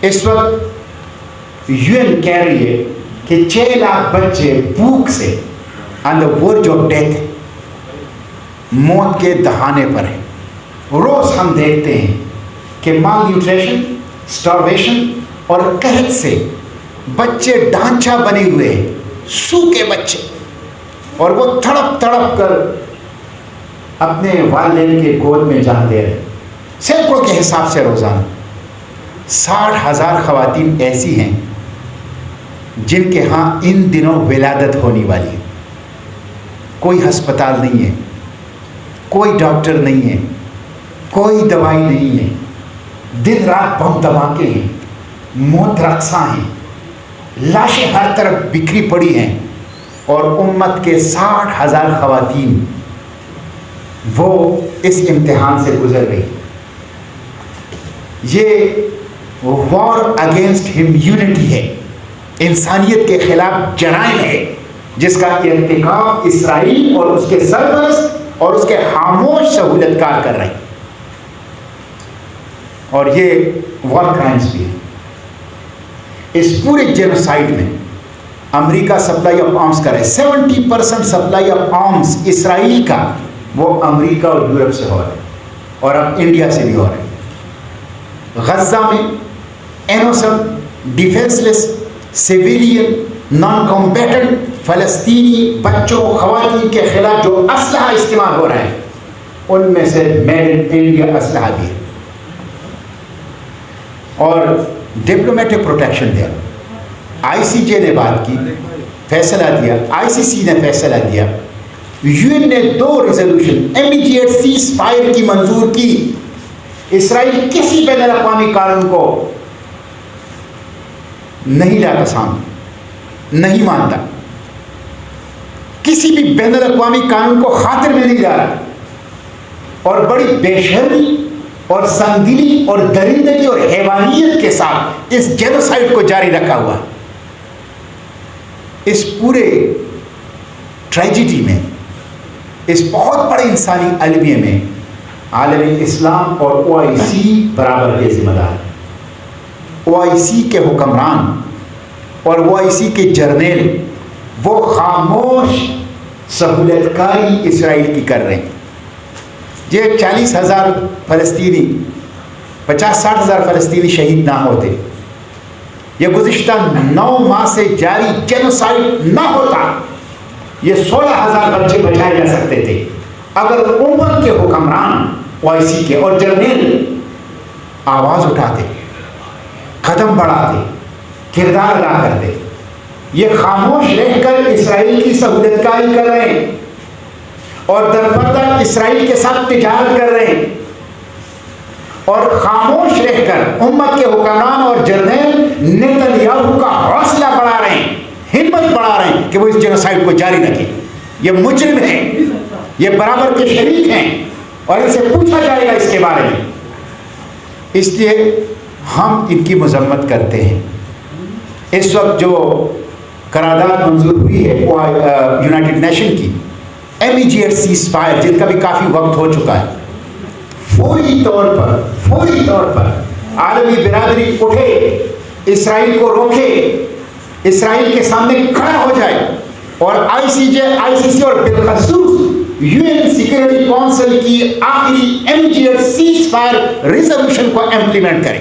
اس وقت UN کہہ رہی ہے کہ 6 لاکھ بچے بھوک سے آن دا ورج آف ڈیتھ، موت کے دہانے پر ہیں. روز ہم دیکھتے ہیں کہ مال نیوٹریشن، اسٹارویشن اور قحط سے بچے ڈھانچہ بنے ہوئے ہیں، سوکھے بچے، اور وہ تڑپ تڑپ کر اپنے والدین کے گود میں جان دے رہے. سینکڑوں کے حساب سے روزانہ 60,000 خواتین ایسی ہیں جن کے ہاں ان دنوں ولادت ہونے والی ہے. کوئی ہسپتال نہیں ہے، کوئی ڈاکٹر نہیں ہے، کوئی دوائی نہیں ہے، دن رات بم دھماکے ہیں، موت رقصاں ہیں، لاشیں ہر طرف بکھری پڑی ہیں، اور امت کے 60,000 خواتین وہ اس امتحان سے گزر گئی. یہ وار اگینسٹ ہیومینٹی ہے، انسانیت کے خلاف جرائم ہے، جس کا ارتکاب اسرائیل اور اس کے سرپرست اور اس کے خاموش سہولت کار کر رہے ہیں. اور یہ وار کرائمز بھی ہیں. اس پورے جینوسائیڈ میں امریکہ سپلائی آف آرمز کر رہے ہیں. 70% سپلائی آف آرمز اسرائیل کا وہ امریکہ اور یورپ سے ہو رہا ہے، اور اب انڈیا سے بھی ہو رہا ہے. غزہ میں انوسنٹ، ڈیفینس لیس، سویلین، نان کمبیٹنٹ فلسطینی بچوں، خواتین کے خلاف جو اسلحہ استعمال ہو رہا ہے، ان میں سے میڈ ان انڈیا اسلحہ بھی ہے. اور ڈپلومیٹک پروٹیکشن دیا. ICJ نے بات کی، فیصلہ دیا، ICC نے فیصلہ دیا، UN نے 2 ریزولوشن امیڈیٹ سیز فائر کی منظور کی. اسرائیل کسی بین الاقوامی قانون کو نہیں لاتا سامنے، نہیں مانتا، کسی بھی بین الاقوامی قانون کو خاطر میں نہیں لا رہا، اور بڑی بے شرمی اور سنگدلی اور درندگی اور حیوانیت کے ساتھ اس جینوسائیڈ کو جاری رکھا ہوا. اس پورے ٹریجڈی میں، اس بہت بڑے انسانی المیے میں عالم اسلام اور OIC برابر کے ذمہ دار. OIC کے حکمران اور OIC کے جرنیل وہ خاموش سہولت کاری اسرائیل کی کر رہے ہیں. یہ 40,000 فلسطینی، 50-60 ہزار فلسطینی شہید نہ ہوتے، یہ گزشتہ 9 ماہ سے جاری جینوسائیڈ نہ ہوتا، یہ 16,000 بچے بچائے جا سکتے تھے اگر امت کے حکمران OIC کے اور جرنیل آواز اٹھاتے، قدم بڑھاتے، کردار ادا کرتے. یہ خاموش رہ کر اسرائیل کی سہولت کاری کر رہے ہیں اور درپردہ اسرائیل کے ساتھ تجارت کر رہے ہیں، اور خاموش رہ کر امت کے حکمران اور جرنیل نیتن یاہو کا حوصلہ بڑھا رہے ہیں، ہمت بڑھا رہے ہیں کہ وہ اس جینوسائیڈ کو جاری رکھیں. یہ مجرم ہیں، یہ برابر کے شریک ہیں، اور ان سے پوچھا جائے گا اس کے بارے میں. اس لیے ہم ان کی مذمت کرتے ہیں. اس وقت جو قرارداد منظور ہوئی ہے یونائٹڈ نیشن کی، امیڈیٹ سیز فائر، جن کا بھی کافی وقت ہو چکا ہے، فوری طور پر عالمی برادری اٹھے، اسرائیل کو روکے، اسرائیل کے سامنے کھڑا ہو جائے، اور ICJ، ICC اور بالخصوص UN سیکورٹی کونسل کی آخری امیڈیٹ سیز فائر ریزولوشن کو امپلیمنٹ کرے.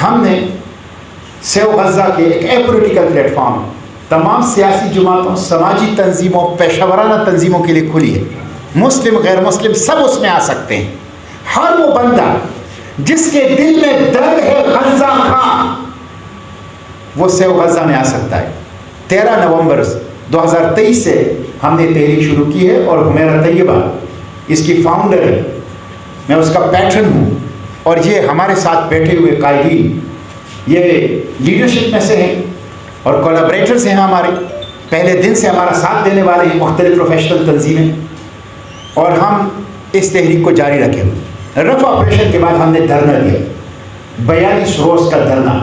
ہم نے سیو غزہ کے ایک اپولیٹیکل پلیٹ فارم تمام سیاسی جماعتوں، سماجی تنظیموں، پیشہ ورانہ تنظیموں کے لیے کھلی ہے. مسلم، غیر مسلم سب اس میں آ سکتے ہیں. ہر وہ بندہ جس کے دل میں درد ہے غزہ کا، وہ سیو غزہ میں آ سکتا ہے. 13 نومبر 2023 سے ہم نے تحریک شروع کی ہے، اور حمیرہ طیبہ اس کی فاؤنڈر ہے، میں اس کا پیٹرن ہوں. اور یہ ہمارے ساتھ بیٹھے ہوئے قائدین یہ لیڈرشپ میں سے ہیں اور کولابریٹرز ہیں ہمارے، پہلے دن سے ہمارا ساتھ دینے والے ہیں مختلف پروفیشنل تنظیمیں، اور ہم اس تحریک کو جاری رکھیں. رف آپریشن کے بعد ہم نے دھرنا دیا، 42 روز کا دھرنا.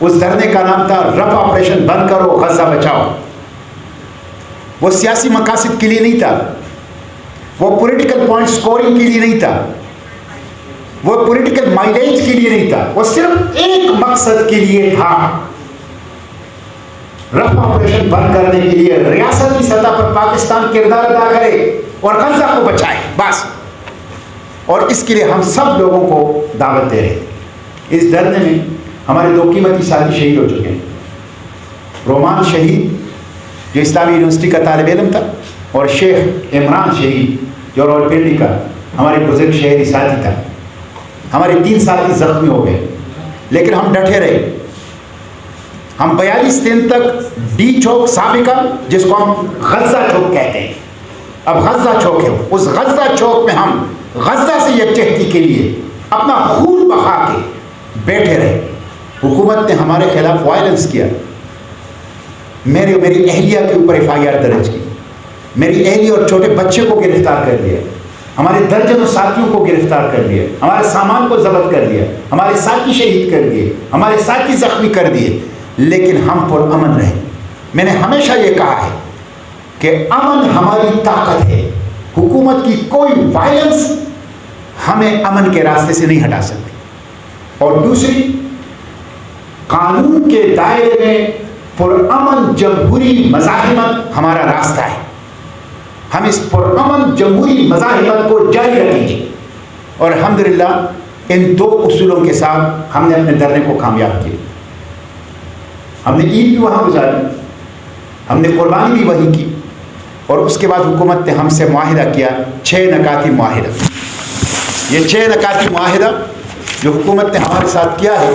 اس دھرنے کا نام تھا رف آپریشن بند کرو، غزہ بچاؤ. وہ سیاسی مقاصد کے لیے نہیں تھا، وہ پولیٹیکل پوائنٹ سکورنگ کے لیے نہیں تھا، وہ پولیٹیکل مائلیج کے لیے نہیں تھا، وہ صرف ایک مقصد کے لیے تھا، رفع آپریشن بند کرنے کے لیے ریاستی سطح پر پاکستان کردار ادا کرے اور غزہ کو بچائے، بس۔ اور اس کے لیے ہم سب لوگوں کو دعوت دے رہے ہیں۔ اس دھرنے میں ہمارے 2 قیمتی ساتھی شہید ہو چکے ہیں، رومان شہید جو اسلامی یونیورسٹی کا طالب علم تھا، اور شیخ عمران شہید جو راولپنڈی کا ہمارے بزرگ شہری ساتھی تھا۔ ہمارے 3 ساتھی زخمی ہو گئے، لیکن ہم ڈٹے رہے۔ ہم 42 دن تک ڈی چوک سابقہ، جس کو ہم غزہ چوک کہتے ہیں، اب غزہ چوک ہے، اس غزہ چوک میں ہم غزہ سے یکجہتی کے لیے اپنا خون بہا کے بیٹھے رہے۔ حکومت نے ہمارے خلاف وائلنس کیا، میری اہلیہ کے اوپر FIR درج کی، میری اہلیہ اور چھوٹے بچے کو گرفتار کر لیا، ہمارے درجنوں ساتھیوں کو گرفتار کر لیا، ہمارے سامان کو ضبط کر لیا، ہمارے ساتھی شہید کر دیے، ہمارے ساتھی زخمی کر دیے، لیکن ہم پر امن رہے۔ میں نے ہمیشہ یہ کہا ہے کہ امن ہماری طاقت ہے، حکومت کی کوئی وائلنس ہمیں امن کے راستے سے نہیں ہٹا سکتی۔ اور دوسری، قانون کے دائرے میں پرامن جمہوری مزاحمت ہمارا راستہ ہے۔ ہم اس پرامن جمہوری مزاحمت کو جاری رکھیں گے، اور الحمدللہ ان 2 اصولوں کے ساتھ ہم نے اپنے دھرنے کو کامیاب کیا۔ ہم نے عید بھی وہاں گزاری، ہم نے قربانی بھی وہیں کی، اور اس کے بعد حکومت نے ہم سے معاہدہ کیا 6 نکاتی معاہدہ۔ یہ 6 نکاتی معاہدہ جو حکومت نے ہمارے ساتھ کیا ہے،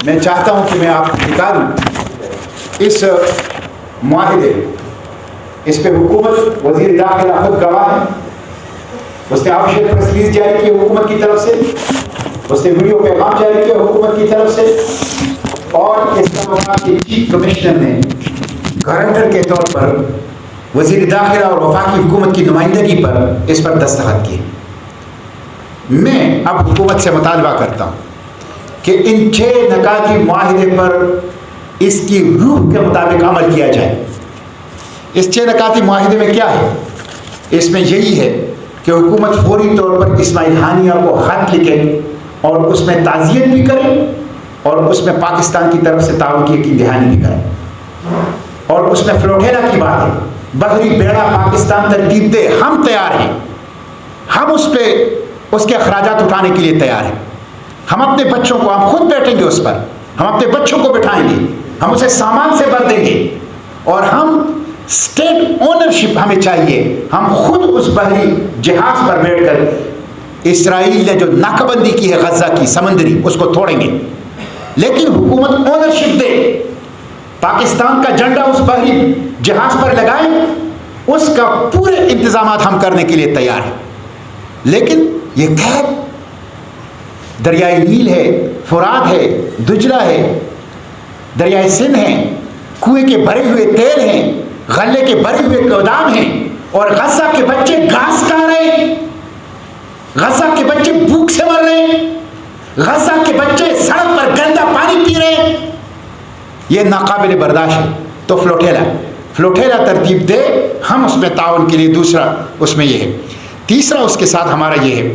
میں چاہتا ہوں کہ میں آپ کو نکالوں اس معاہدے، اس پہ حکومت، وزیر داخلہ خود گواہ ہے، اس نے آفیشیل پریس ریلیز جاری کی حکومت کی طرف سے، اس نے ویڈیو پیغام جاری کیا حکومت کی طرف سے، اور اسلام آباد کے چیف کمشنر نے گارنٹر کے طور پر وزیر داخلہ اور وفاقی حکومت کی نمائندگی پر اس پر دستخط کیے۔ میں اب حکومت سے مطالبہ کرتا ہوں کہ ان 6 نکاتی معاہدے پر اس کی روح کے مطابق عمل کیا جائے۔ اس 6 نکاتی معاہدے میں کیا ہے؟ اس میں یہی ہے کہ حکومت فوری طور پر اسماعیل ہانیہ کو خط لکھے اور اس میں تعزیت بھی کرے، اور اس میں پاکستان کی طرف سے تعاون کی یقین دہانی بھی کرے، اور اس میں فلوٹیلا کی بات ہے، بحری بیڑا پاکستان ترتیب دے، ہم تیار ہیں، ہم اس پہ اس کے اخراجات اٹھانے کے لیے تیار ہیں، ہم اپنے بچوں کو، ہم خود بیٹھیں گے اس پر، ہم اپنے بچوں کو بٹھائیں گے، ہم اسے سامان سے بھر دیں گے، اور ہم اسٹیٹ اونرشپ ہمیں چاہیے، ہم خود اس بحری جہاز پر بیٹھ کر اسرائیل نے جو ناکہ بندی کی ہے غزہ کی سمندری، اس کو توڑیں گے، لیکن حکومت اونرشپ دے، پاکستان کا جھنڈا اس بحری جہاز پر لگائیں، اس کا پورے انتظامات ہم کرنے کے لیے تیار ہیں۔ لیکن یہ قید دریائے نیل ہے، فرات ہے، دجلہ ہے، دریائے سندھ ہے، کنویں کے بھرے ہوئے تیل ہیں، غلے کے بھرے ہوئے گودام ہیں، اور غزہ کے بچے گھاس کھا رہے ہیں، غزہ کے بچے بھوک سے مر رہے ہیں، غزہ کے بچے سڑک پر گندا پانی پی رہے ہیں، یہ ناقابل برداشت ہے۔ تو فلوٹیلا ترتیب دے، ہم اس میں تعاون کے لیے، دوسرا اس میں یہ ہے۔ تیسرا اس کے ساتھ ہمارا یہ ہے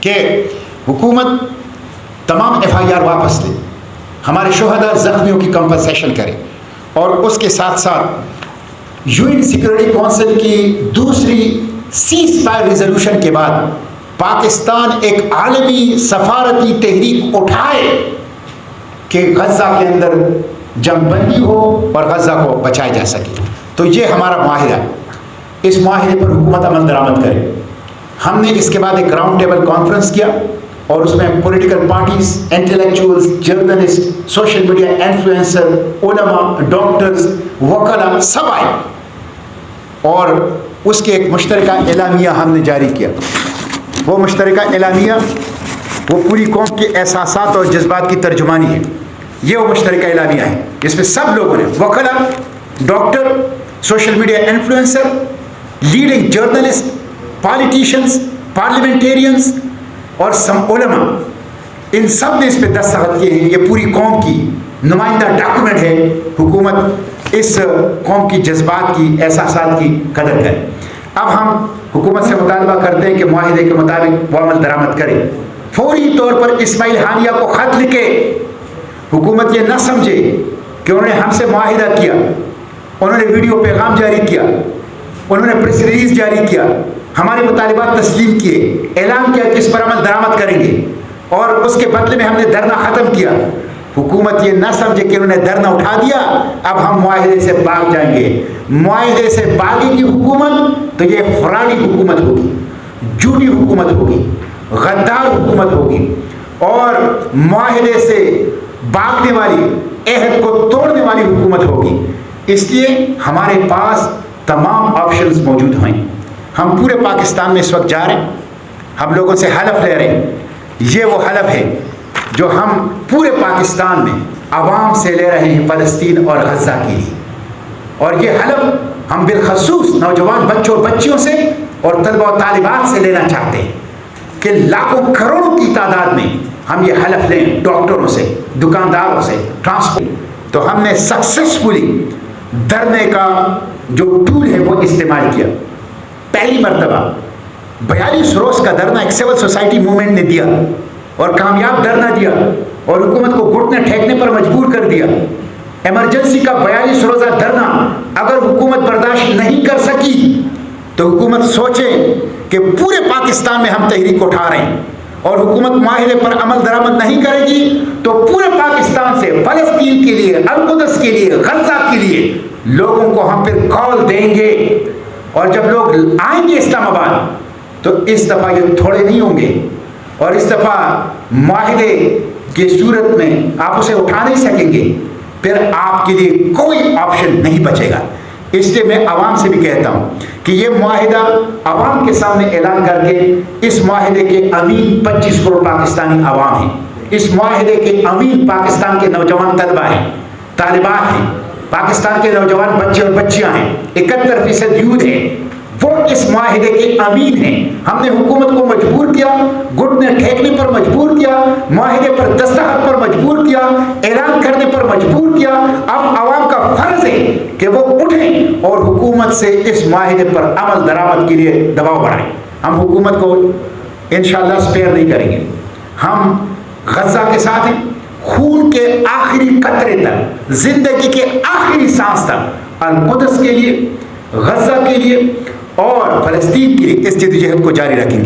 کہ حکومت تمام FIR واپس لے، ہمارے شہداء زخمیوں کی کمپنسیشن کرے، اور اس کے ساتھ ساتھ UN سیکورٹی کونسل کی دوسری سیز فائر ریزولوشن کے بعد پاکستان ایک عالمی سفارتی تحریک اٹھائے کہ غزہ کے اندر جنگ بندی ہو اور غزہ کو بچایا جا سکے۔ تو یہ ہمارا معاہدہ ہے، اس معاہدے پر حکومت عمل درآمد کرے۔ ہم نے اس کے بعد ایک راؤنڈ ٹیبل کانفرنس کیا، اور اس میں political parties, intellectuals, journalist, social media influencer, علماء، ڈاکٹرز، وکلاء سب آئے، اور اس کے ایک مشترکہ اعلامیہ ہم نے جاری کیا۔ وہ مشترکہ اعلامیہ وہ پوری قوم کے احساسات اور جذبات کی ترجمانی ہے۔ یہ وہ مشترکہ اعلامیہ ہے جس میں سب لوگوں نے، وکلاء، doctor, social media influencer, leading journalist, politicians, parliamentarians اور علماء، ان سب نے اس پہ دستخط کیے ہیں۔ یہ پوری قوم کی نمائندہ ڈاکومنٹ ہے۔ حکومت اس قوم کی جذبات کی، احساسات کی قدر کرے۔ اب ہم حکومت سے مطالبہ کرتے ہیں کہ معاہدے کے مطابق وہ عمل درآمد کرے۔ فوری طور پر اسماعیل ہانیہ کو خط لکھے. حکومت یہ نہ سمجھے کہ انہوں نے ہم سے معاہدہ کیا، انہوں نے ویڈیو پیغام جاری کیا، انہوں نے پریس ریلیز جاری کیا، ہمارے مطالبات تسلیم کیے، اعلان کیا کہ اس پر عمل درآمد کریں گے اور اس کے بدلے میں ہم نے دھرنا ختم کیا. حکومت یہ نہ سمجھے کہ انہوں نے دھرنا اٹھا دیا، اب ہم معاہدے سے بھاگ جائیں گے. معاہدے سے بھاگے گی حکومت تو یہ فراری حکومت ہوگی، جھوٹی حکومت ہوگی، غدار حکومت ہوگی، اور معاہدے سے بھاگنے والی، عہد کو توڑنے والی حکومت ہوگی. اس لیے ہمارے پاس تمام آپشنز موجود ہیں. ہم پورے پاکستان میں اس وقت جا رہے ہیں، ہم لوگوں سے حلف لے رہے ہیں. یہ وہ حلف ہے جو ہم پورے پاکستان میں عوام سے لے رہے ہیں فلسطین اور غزہ کے لیے. اور یہ حلف ہم بالخصوص نوجوان بچوں اور بچیوں سے اور طلبہ و طالبات سے لینا چاہتے ہیں کہ لاکھوں کروڑوں کی تعداد میں ہم یہ حلف لیں، ڈاکٹروں سے، دکانداروں سے، ٹرانسپورٹ. تو ہم نے سکسیسفلی دھرنے کا جو ٹول ہے وہ استعمال کیا. پہلی مرتبہ 42 روز کا دھرنا ایک سول سوسائٹی موومنٹ نے دیا اور کامیاب دھرنا دیا اور حکومت کو گھٹنے ٹھیکنے پر مجبور کر دیا. ایمرجنسی کا 42 روزہ دھرنا اگر حکومت برداشت نہیں کر سکی تو حکومت سوچے کہ پورے پاکستان میں ہم تحریک اٹھا رہے ہیں اور حکومت معاہدے پر عمل درآمد نہیں کرے گی تو پورے پاکستان سے فلسطین کے لیے، القدس کے لیے، غزہ کے لیے لوگوں کو ہم پھر کال دیں گے. اور جب لوگ آئیں گے اسلام آباد تو اس دفعہ یہ تھوڑے نہیں ہوں گے اور اس دفعہ معاہدے کی صورت میں آپ اسے اٹھا نہیں سکیں گے. پھر آپ کے لیے کوئی آپشن نہیں بچے گا. اس لیے میں عوام سے بھی کہتا ہوں کہ یہ معاہدہ عوام کے سامنے اعلان کر کے اس معاہدے کے امین 25 کروڑ پاکستانی عوام ہیں. اس معاہدے کے امین پاکستان کے نوجوان طلبہ ہیں، طالبات ہیں، پاکستان کے نوجوان بچے اور بچیاں ہیں، 71% یوتھ ہیں، وہ اس معاہدے کے امین ہیں. ہم نے حکومت کو مجبور کیا، گھٹنے ٹھیکنے پر مجبور کیا، معاہدے پر دستخط پر مجبور کیا، اعلان کرنے پر مجبور کیا. اب عوام کا فرض ہے کہ وہ اٹھیں اور حکومت سے اس معاہدے پر عمل درآمد کے لیے دباؤ بڑھائیں. ہم حکومت کو انشاءاللہ سپیئر نہیں کریں گے. ہم غزہ کے ساتھ ہیں، خون کے آخری قطرے تک، زندگی کے آخری سانس تک القدس کے لیے، غزہ کے لیے اور فلسطین کے لیے اس جدوجہد کو جاری رکھیں گے.